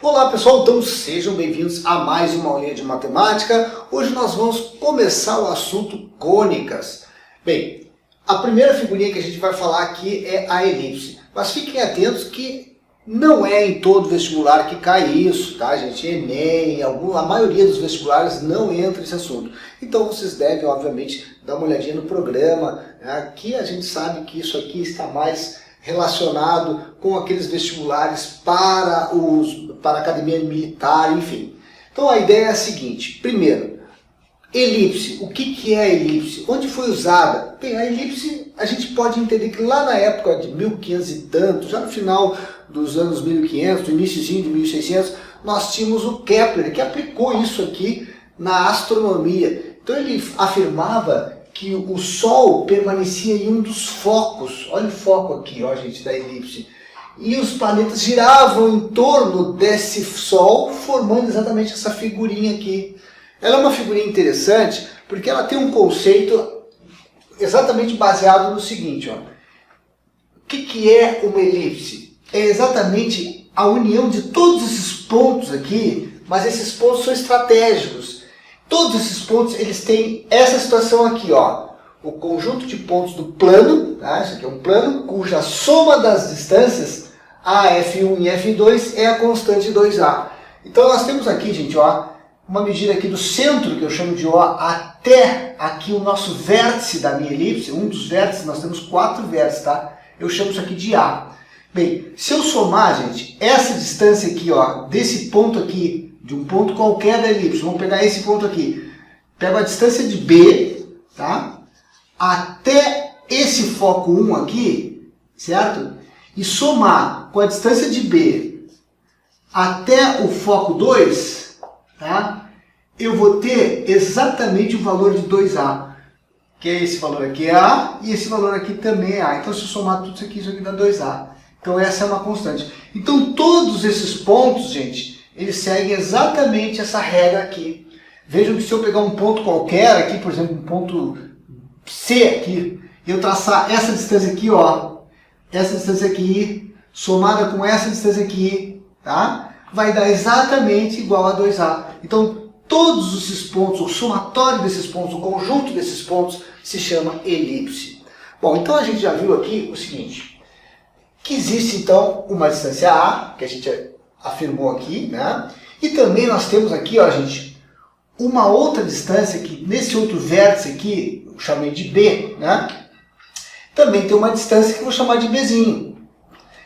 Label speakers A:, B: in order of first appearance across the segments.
A: Olá pessoal, então sejam bem-vindos a mais uma aulinha de matemática. Hoje nós vamos começar o assunto cônicas. Bem, a primeira figurinha que a gente vai falar aqui é a elipse. Mas fiquem atentos que não é em todo vestibular que cai isso, tá gente? Enem, a maioria dos vestibulares não entra nesse assunto. Então vocês devem, obviamente, dar uma olhadinha no programa. Aqui a gente sabe que isso aqui está mais relacionado com aqueles vestibulares para a academia militar, enfim. Então a ideia é a seguinte: primeiro, elipse. O que é a elipse? Onde foi usada? Bem, a elipse a gente pode entender que lá na época de 1500 e tanto, já no final dos anos 1500, no iníciozinho de 1600, nós tínhamos o Kepler, que aplicou isso aqui na astronomia. Então ele afirmava que o Sol permanecia em um dos focos, olha o foco aqui, ó, gente, da elipse, e os planetas giravam em torno desse Sol, formando exatamente essa figurinha aqui. Ela é uma figurinha interessante, porque ela tem um conceito exatamente baseado no seguinte, ó. O que é uma elipse? É exatamente a união de todos esses pontos aqui, mas esses pontos são estratégicos. Todos esses pontos, eles têm essa situação aqui, ó. O conjunto de pontos do plano, tá? Isso aqui é um plano, cuja soma das distâncias, AF1 e F2, é a constante 2A. Então nós temos aqui, gente, ó, uma medida aqui do centro, que eu chamo de O, até aqui o nosso vértice da minha elipse, um dos vértices, nós temos 4 vértices, tá? Eu chamo isso aqui de A. Bem, se eu somar, gente, essa distância aqui, ó, desse ponto aqui, de um ponto qualquer da elipse, vamos pegar esse ponto aqui, pego a distância de B, tá? Até esse foco 1 aqui, certo? E somar com a distância de B até o foco 2, tá? Eu vou ter exatamente o valor de 2A, que é esse valor aqui é A, e esse valor aqui também é A. Então, se eu somar tudo isso aqui dá 2A. Então, essa é uma constante. Então, todos esses pontos, gente, eles seguem exatamente essa regra aqui. Vejam que se eu pegar um ponto qualquer aqui, por exemplo, um ponto C aqui, e eu traçar essa distância aqui, ó, essa distância aqui, somada com essa distância aqui, tá? Vai dar exatamente igual a 2A. Então, todos esses pontos, o somatório desses pontos, o conjunto desses pontos, se chama elipse. Bom, então a gente já viu aqui o seguinte, que existe então uma distância A, que a gente afirmou aqui, né? E também nós temos aqui, ó, gente, uma outra distância que nesse outro vértice aqui, eu chamei de B, né? Também tem uma distância que eu vou chamar de Bzinho.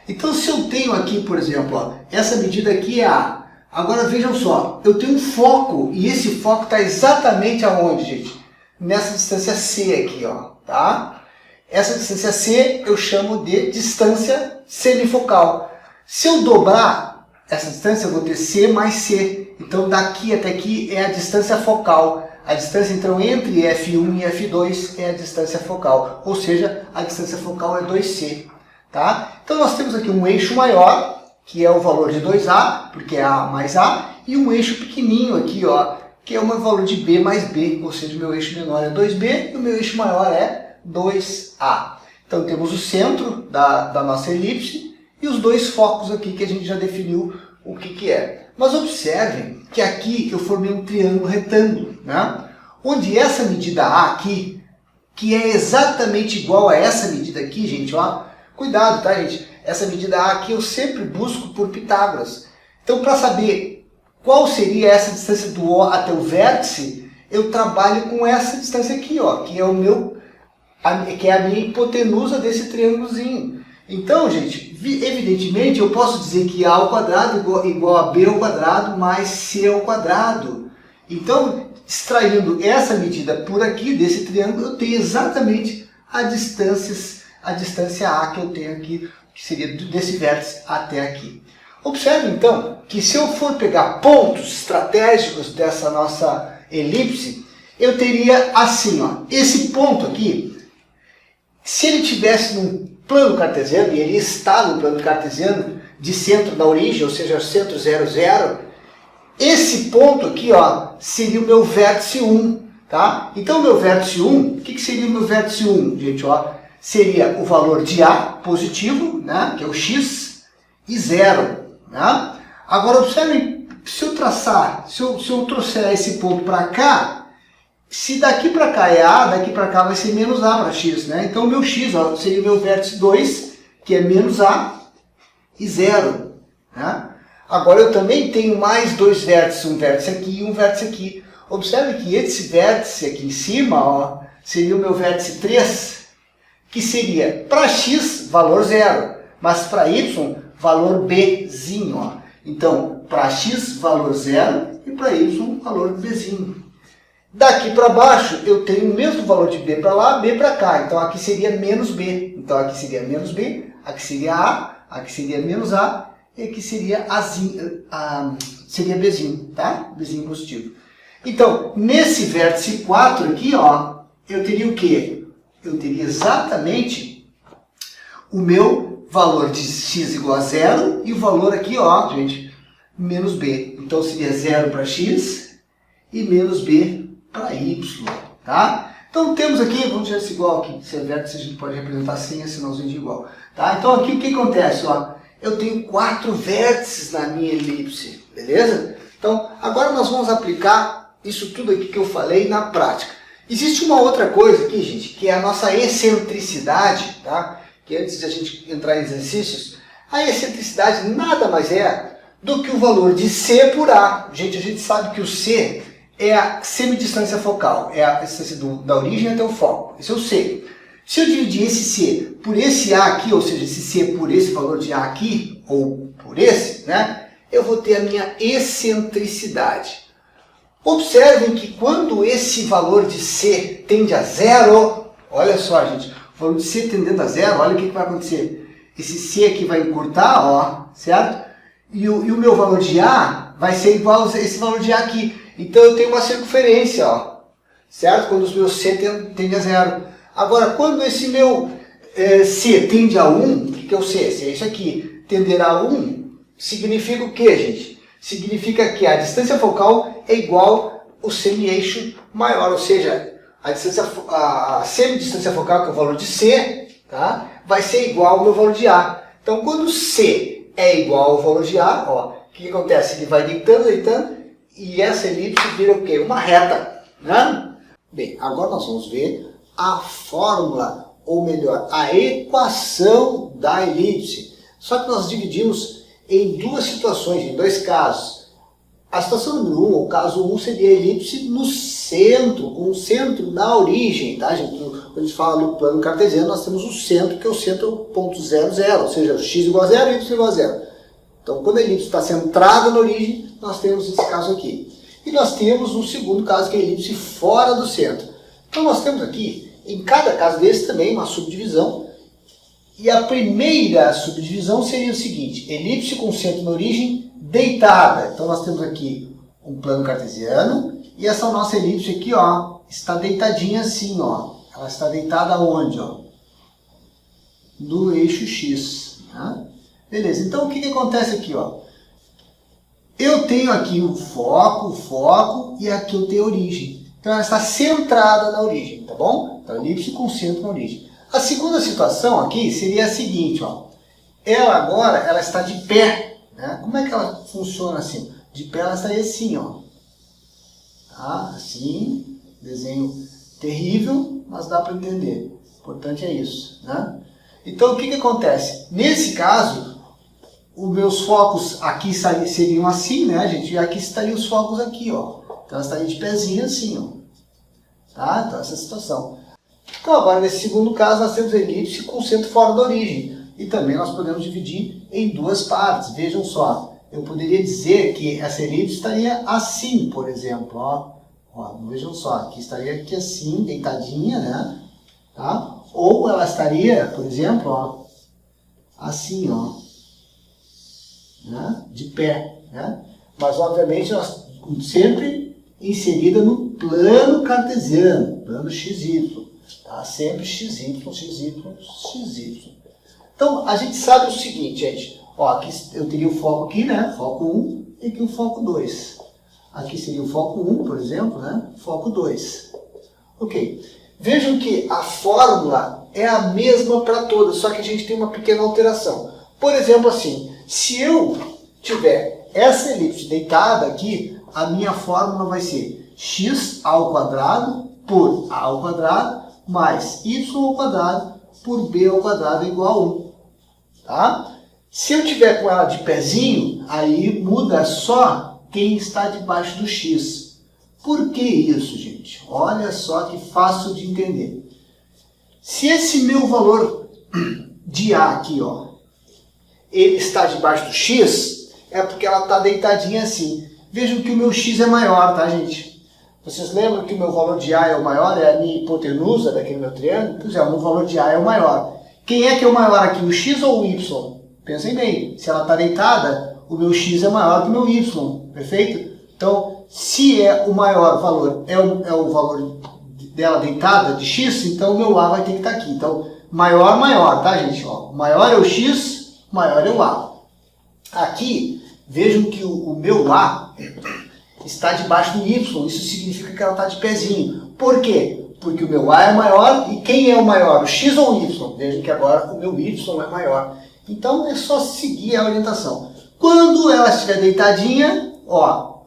A: Então, se eu tenho aqui, por exemplo, ó, essa medida aqui é A. Agora vejam só, eu tenho um foco e esse foco está exatamente aonde, gente? Nessa distância C aqui, ó, tá? Essa distância C eu chamo de distância semifocal. Se eu dobrar essa distância, eu vou ter C mais C. Então, daqui até aqui é a distância focal. A distância, então, entre F1 e F2 é a distância focal. Ou seja, a distância focal é 2C. Tá? Então, nós temos aqui um eixo maior, que é o valor de 2A, porque é A mais A, e um eixo pequenininho aqui, ó, que é o meu valor de B mais B. Ou seja, o meu eixo menor é 2B e o meu eixo maior é 2A. Então, temos o centro da nossa elipse, e os dois focos aqui que a gente já definiu o que é. Mas observem que aqui eu formei um triângulo retângulo, né? Onde essa medida A aqui, que é exatamente igual a essa medida aqui, gente, ó. Cuidado, tá, gente? Essa medida A aqui eu sempre busco por Pitágoras. Então, para saber qual seria essa distância do O até o vértice, eu trabalho com essa distância aqui, ó, que é que é a minha hipotenusa desse triângulozinho. Então, gente, evidentemente eu posso dizer que A ao quadrado igual a B ao quadrado mais C ao quadrado. Então, extraindo essa medida por aqui, desse triângulo, eu tenho exatamente a distância A que eu tenho aqui, que seria desse vértice até aqui. Observe, então, que se eu for pegar pontos estratégicos dessa nossa elipse, eu teria assim, ó, esse ponto aqui, se ele tivesse num plano cartesiano, e ele está no plano cartesiano de centro da origem, ou seja, centro 0, 0, esse ponto aqui, ó, seria o meu vértice 1, tá? Então, o meu vértice 1, o que seria o meu vértice 1, gente, ó? Seria o valor de A positivo, né, que é o x, e 0, né? Agora observem, se eu traçar, se eu trouxer esse ponto para cá, se daqui para cá é A, daqui para cá vai ser menos A para x, né? Então o meu x, ó, seria o meu vértice 2, que é menos A e 0. Né? Agora eu também tenho mais dois vértices, um vértice aqui e um vértice aqui. Observe que esse vértice aqui em cima, ó, seria o meu vértice 3, que seria para x valor 0, mas para y valor bzinho. Ó. Então, para x valor 0 e para y valor bzinho. Daqui para baixo eu tenho o mesmo valor de b para lá, b para cá. Então aqui seria menos b. Então aqui seria menos b, aqui seria a, aqui seria menos a, e aqui seria seria bzinho, tá? Bzinho positivo. Então, nesse vértice 4 aqui, ó, eu teria o quê? Eu teria exatamente o meu valor de x igual a 0 e o valor aqui, ó, gente, menos b. Então seria 0 para x e menos b para y, tá? Então temos aqui, vamos deixar isso igual aqui, se é vértice a gente pode representar sem esse sinalzinho de igual, tá? Então aqui o que acontece, ó? Eu tenho 4 vértices na minha elipse, beleza? Então agora nós vamos aplicar isso tudo aqui que eu falei na prática. Existe uma outra coisa aqui, gente, que é a nossa excentricidade, tá? Que antes de a gente entrar em exercícios, a excentricidade nada mais é do que o valor de C por A. Gente, a gente sabe que o C é a semidistância focal, é a distância da origem até o foco. Esse é o C. Se eu dividir esse C por esse A aqui, ou seja, esse C por esse valor de A aqui, ou por esse, né, eu vou ter a minha excentricidade. Observem que quando esse valor de C tende a 0, olha só, gente, o valor de C tendendo a 0, olha o que vai acontecer. Esse C aqui vai encurtar, ó, certo? E o meu valor de A vai ser igual a esse valor de A aqui. Então eu tenho uma circunferência, ó, certo? Quando os meus C tendem a 0. Agora, quando esse meu C tende a 1, o que é o C? Se é isso aqui, tender a 1, significa o que, gente? Significa que a distância focal é igual ao semi-eixo maior, ou seja, a semidistância focal, que é o valor de C, tá? Vai ser igual ao meu valor de A. Então, quando C é igual ao valor de A, ó, o que acontece? Ele vai deitando, e essa elipse vira o quê? Uma reta, né? Bem, agora nós vamos ver a fórmula, ou melhor, a equação da elipse. Só que nós dividimos em duas situações, em dois casos. A situação número 1, ou caso 1, seria a elipse no centro, com o centro na origem, tá, gente? Quando a gente fala no plano cartesiano, nós temos o centro, que é o centro ponto 0, 0, ou seja, x igual a 0 e y igual a 0. Então, quando a elipse está centrada na origem, nós temos esse caso aqui. E nós temos um segundo caso, que é a elipse fora do centro. Então, nós temos aqui, em cada caso desse também, uma subdivisão. E a primeira subdivisão seria o seguinte: elipse com centro na origem deitada. Então, nós temos aqui um plano cartesiano. E essa nossa elipse aqui, ó, está deitadinha assim, ó. Ela está deitada onde, ó? No eixo X. Tá? Beleza, então o que acontece aqui, ó? Eu tenho aqui o foco, e aqui eu tenho a origem. Então ela está centrada na origem, tá bom? Então elipse com centro na origem. A segunda situação aqui seria a seguinte, ó. Ela agora, ela está de pé, né? Como é que ela funciona assim? De pé ela estaria assim, ó. Tá? Assim, desenho terrível, mas dá para entender. O importante é isso, né? Então o que acontece? Nesse caso, os meus focos aqui seriam assim, né, gente? E aqui estariam os focos aqui, ó. Então ela estaria de pezinho assim, ó. Tá? Então essa é a situação. Então agora nesse segundo caso nós temos a elipse com o centro fora da origem. E também nós podemos dividir em duas partes. Vejam só. Eu poderia dizer que essa elipse estaria assim, por exemplo, ó. Vejam só, aqui estaria aqui assim, deitadinha, né? Tá? Ou ela estaria, por exemplo, ó, assim, ó. Né? De pé, né? Mas obviamente nós sempre inserida no plano cartesiano, plano XY, tá? Sempre XY, XY, XY. Então a gente sabe o seguinte, gente, ó, aqui eu teria o foco aqui, né? Foco 1 e aqui o foco 2. Aqui seria o foco 1, por exemplo, né? Foco 2. Ok. Vejam que a fórmula é a mesma para todas, só que a gente tem uma pequena alteração. Por exemplo, assim, se eu tiver essa elipse deitada aqui, a minha fórmula vai ser x ao quadrado por a ao quadrado mais y ao quadrado por b ao quadrado igual a 1. Tá? Se eu tiver com ela de pezinho, aí muda só quem está debaixo do x. Por que isso, gente? Olha só que fácil de entender. Se esse meu valor de A aqui, ó, ele está debaixo do x, é porque ela está deitadinha assim. Vejam que o meu x é maior, tá, gente? Vocês lembram que o meu valor de A é o maior, é a minha hipotenusa daquele meu triângulo? Pois é, o meu valor de A é o maior. Quem é que é o maior aqui, o x ou o y? Pensem bem, se ela está deitada, o meu x é maior que o meu y, perfeito? Então, se é o maior valor, é o valor dela deitada de x, então o meu A vai ter que estar aqui. Então, maior, maior, tá, gente? Ó, maior é o x, maior é o A. Aqui, vejam que o meu A está debaixo do y, isso significa que ela está de pezinho. Por quê? Porque o meu A é maior, e quem é o maior, o x ou o y? Vejam que agora o meu y é maior. Então, é só seguir a orientação. Quando ela estiver deitadinha, ó,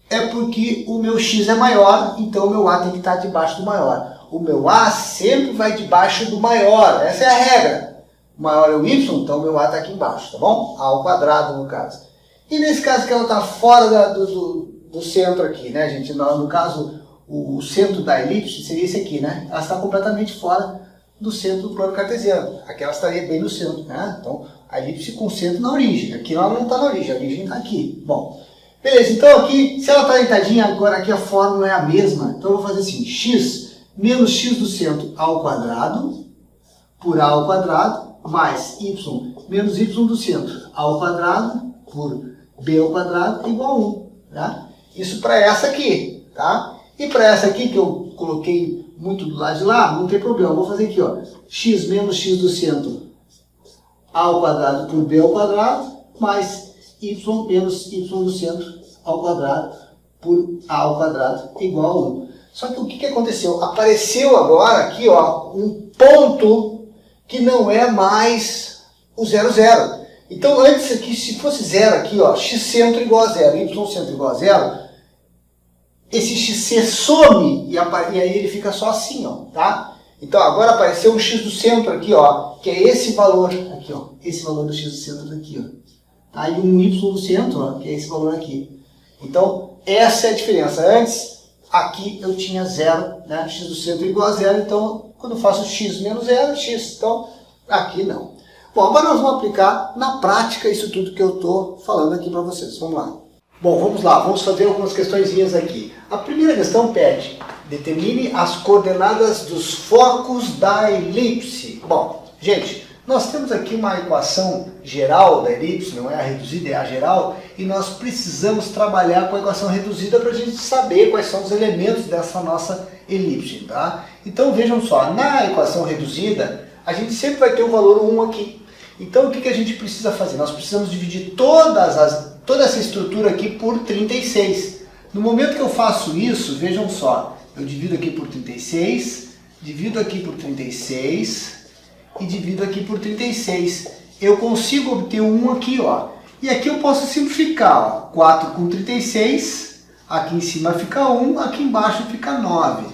A: é porque o meu x é maior, então o meu A tem que estar debaixo do maior. O meu A sempre vai debaixo do maior, essa é a regra. O maior é o y, então o meu A está aqui embaixo, tá bom? A ao quadrado, no caso. E nesse caso que ela está fora do centro aqui, né, gente? No caso, o centro da elipse seria esse aqui, né? Ela está completamente fora do centro do plano cartesiano. Aqui ela estaria bem no centro, né? Então, a elipse concentra na origem. Aqui ela não está na origem, a origem está aqui. Bom, beleza. Então, aqui, se ela está deitadinha, agora aqui a fórmula é a mesma. Então, eu vou fazer assim, x menos x do centro ao quadrado por a ao quadrado mais y menos y do centro ao quadrado por b ao quadrado é igual a 1. Tá? Isso para essa aqui, tá? E para essa aqui, que eu coloquei muito do lado de lá, não tem problema. Eu vou fazer aqui, ó, x menos x do centro ao quadrado por b ao quadrado, mais y menos y do centro ao quadrado por a ao quadrado igual a 1. Só que o que aconteceu? Apareceu agora aqui, ó, um ponto que não é mais o 0, 0. Então, antes aqui, se fosse 0 aqui, ó, x centro igual a 0, y centro igual a 0, esse xc some e aí ele fica só assim, ó, tá? Então agora apareceu um x do centro aqui, ó, que é esse valor aqui, ó, esse valor do x do centro daqui, ó. Tá? E um y do centro, ó, que é esse valor aqui. Então essa é a diferença. Antes aqui eu tinha 0, né? X do centro igual a 0, então quando eu faço x menos 0, x. Então aqui não. Bom, agora nós vamos aplicar na prática isso tudo que eu estou falando aqui para vocês. Vamos lá. Bom, vamos lá, vamos fazer algumas questõezinhas aqui. A primeira questão pede, determine as coordenadas dos focos da elipse. Bom, gente, nós temos aqui uma equação geral da elipse, não é a reduzida, é a geral, e nós precisamos trabalhar com a equação reduzida para a gente saber quais são os elementos dessa nossa elipse, tá? Então vejam só, na equação reduzida, a gente sempre vai ter o valor 1 aqui. Então o que a gente precisa fazer? Nós precisamos dividir toda essa estrutura aqui por 36. No momento que eu faço isso, vejam só, eu divido aqui por 36, divido aqui por 36 e divido aqui por 36. Eu consigo obter um 1 aqui, ó. E aqui eu posso simplificar, ó. 4 com 36, aqui em cima fica 1, aqui embaixo fica 9.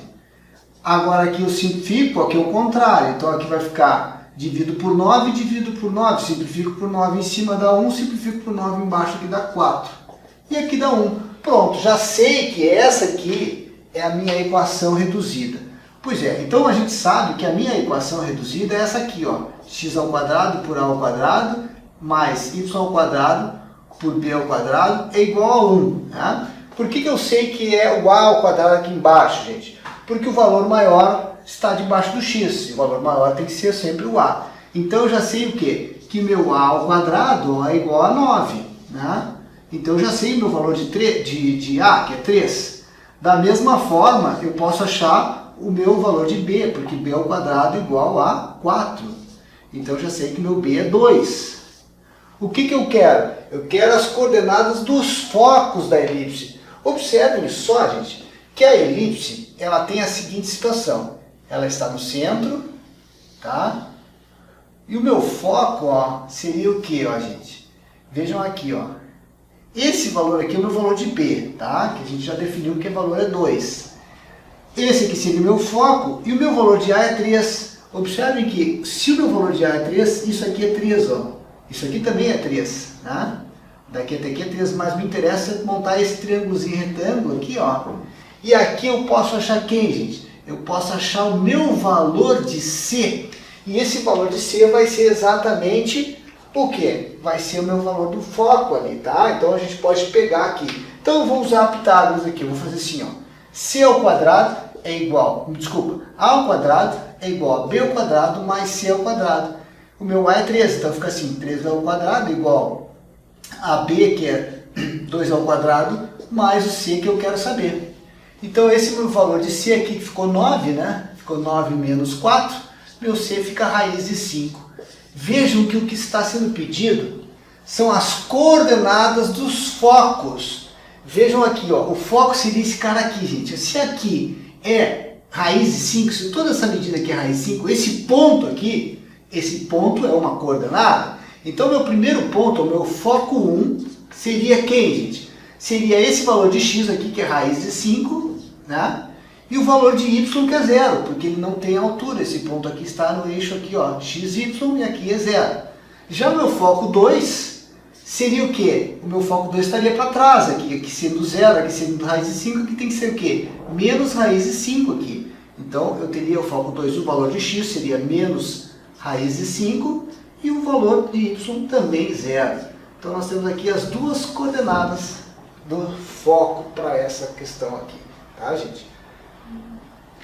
A: Agora aqui eu simplifico, aqui é o contrário. Então aqui vai ficar divido por 9, divido por 9, simplifico por 9 em cima dá 1, simplifico por 9 embaixo aqui dá 4. E aqui dá 1. Pronto, já sei que essa aqui é a minha equação reduzida. Pois é, então a gente sabe que a minha equação reduzida é essa aqui, ó. X ao quadrado por a ao quadrado mais y ao quadrado por b ao quadrado é igual a 1. Tá? Por que eu sei que é o a ao quadrado aqui embaixo, gente? Porque o valor maior está debaixo do x. E o valor maior tem que ser sempre o a. Então eu já sei o quê? Que meu a ao quadrado é igual a 9. Né? Então eu já sei o meu valor de a, que é 3. Da mesma forma, eu posso achar o meu valor de b, porque b ao quadrado é igual a 4. Então eu já sei que meu b é 2. O que eu quero? Eu quero as coordenadas dos focos da elipse. Observem só, gente, que a elipse ela tem a seguinte situação. Ela está no centro, tá? E o meu foco, ó, seria o que, ó, gente? Vejam aqui, ó. Esse valor aqui é o meu valor de B, tá? Que a gente já definiu que o valor é 2. Esse aqui seria o meu foco e o meu valor de A é 3. Observem que se o meu valor de A é 3, isso aqui é 3, ó. Isso aqui também é 3, tá? Daqui até aqui é 3, mas me interessa montar esse triângulozinho retângulo aqui, ó. E aqui eu posso achar quem, gente? Eu posso achar o meu valor de C. E esse valor de C vai ser exatamente o quê? Vai ser o meu valor do foco ali, tá? Então a gente pode pegar aqui. Então eu vou usar Pitágoras aqui, eu vou fazer assim, ó. C ao quadrado é igual, desculpa, A ao quadrado é igual a B ao quadrado mais C ao quadrado. O meu A é 3, então fica assim, 3 ao quadrado igual a B, que é 2 ao quadrado, mais o C que eu quero saber. Então esse meu valor de C aqui, que ficou 9, né? Ficou 9 menos 4, meu C fica raiz de 5. Vejam que o que está sendo pedido são as coordenadas dos focos. Vejam aqui, ó, o foco seria esse cara aqui, gente. Se aqui é raiz de 5, se toda essa medida aqui é raiz de 5, esse ponto aqui, esse ponto é uma coordenada. Então, meu primeiro ponto, o meu foco 1, seria quem, gente? Seria esse valor de x aqui, que é raiz de 5, né? E o valor de y, que é 0, porque ele não tem altura. Esse ponto aqui está no eixo aqui, ó, xy, e aqui é 0. Já o meu foco 2 seria o quê? O meu foco 2 estaria para trás, aqui sendo 0, aqui sendo raiz de 5, aqui tem que ser o quê? Menos raiz de 5 aqui. Então, eu teria o foco 2, o valor de x seria menos raiz de 5, e o valor de y também 0. Então, nós temos aqui as duas coordenadas do foco para essa questão aqui, tá, gente?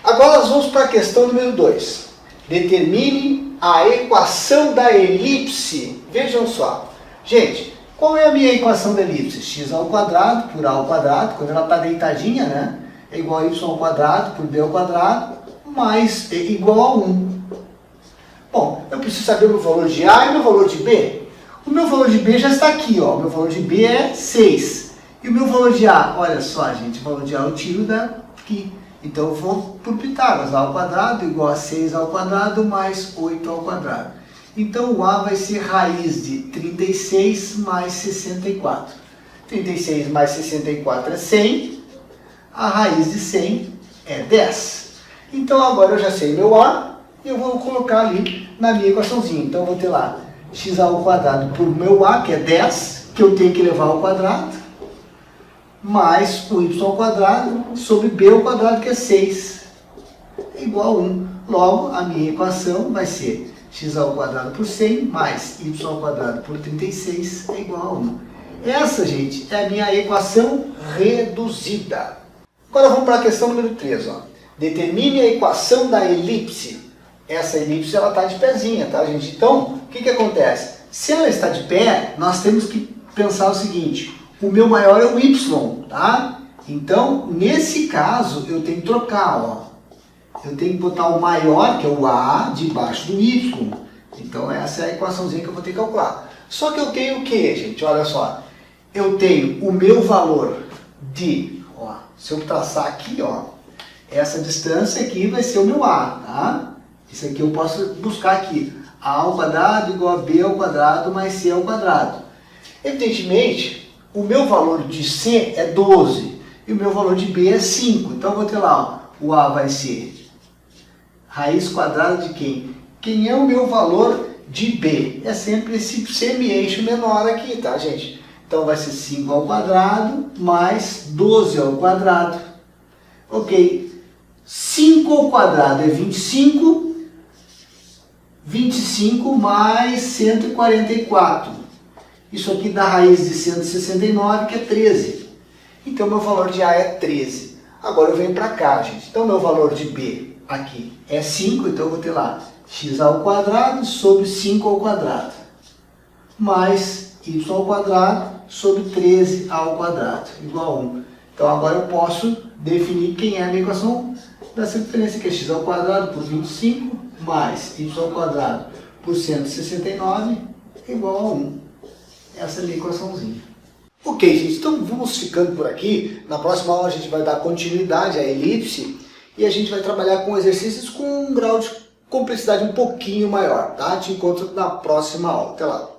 A: Agora nós vamos para a questão número 2. Determine a equação da elipse. Vejam só. Gente, qual é a minha equação da elipse? X ao quadrado por A ao quadrado, quando ela está deitadinha, né? É igual a y ao quadrado por B ao quadrado, mais igual a 1. Bom, eu preciso saber o meu valor de A e o meu valor de B. O meu valor de B já está aqui, ó. O meu valor de B é 6. E o meu valor de A, olha só, gente, o valor de A eu tiro daqui. Então eu vou por Pitágoras, A ao quadrado igual a 6 ao quadrado mais 8 ao quadrado. Então o A vai ser raiz de 36 mais 64. 36 mais 64 é 100. A raiz de 100 é 10. Então agora eu já sei meu A e eu vou colocar ali na minha equaçãozinha. Então eu vou ter lá x ao quadrado por meu A, que é 10, que eu tenho que levar ao quadrado, mais o y ao quadrado sobre b ao quadrado, que é 6, é igual a 1. Logo, a minha equação vai ser x ao quadrado por 100 mais y ao quadrado por 36 é igual a 1. Essa, gente, é a minha equação reduzida. Agora vamos para a questão número 3. Ó. Determine a equação da elipse. Essa elipse ela está de pezinha, tá, gente? Então, o que acontece? Se ela está de pé, nós temos que pensar o seguinte: o meu maior é o y, tá? Então, nesse caso, eu tenho que trocar, ó. Eu tenho que botar o maior, que é o A, debaixo do y. Então, essa é a equaçãozinha que eu vou ter que calcular. Só que eu tenho o quê, gente? Olha só. Eu tenho o meu valor de, ó, se eu traçar aqui, ó, essa distância aqui vai ser o meu A, tá? Isso aqui eu posso buscar aqui. A ao quadrado igual a B ao quadrado mais C ao quadrado. Evidentemente, o meu valor de C é 12 e o meu valor de B é 5. Então, eu vou ter lá, ó, o A vai ser raiz quadrada de quem? Quem é o meu valor de B? É sempre esse semi-eixo menor aqui, tá, gente? Então, vai ser 5 ao quadrado mais 12 ao quadrado. Ok. 5 ao quadrado é 25. 25 mais 144. Isso aqui dá raiz de 169, que é 13. Então, meu valor de A é 13. Agora eu venho para cá, gente. Então, meu valor de B aqui é 5. Então, eu vou ter lá x ao quadrado sobre 5 ao quadrado. Mais y ao quadrado sobre 13 ao quadrado. Igual a 1. Então, agora eu posso definir quem é a minha equação da circunferência, que é x ao quadrado por 25 mais y ao quadrado por 169 igual a 1. Essa é a minha equaçãozinha. Ok, gente, então vamos ficando por aqui. Na próxima aula a gente vai dar continuidade à elipse e a gente vai trabalhar com exercícios com um grau de complexidade um pouquinho maior, tá? Te encontro na próxima aula. Até lá!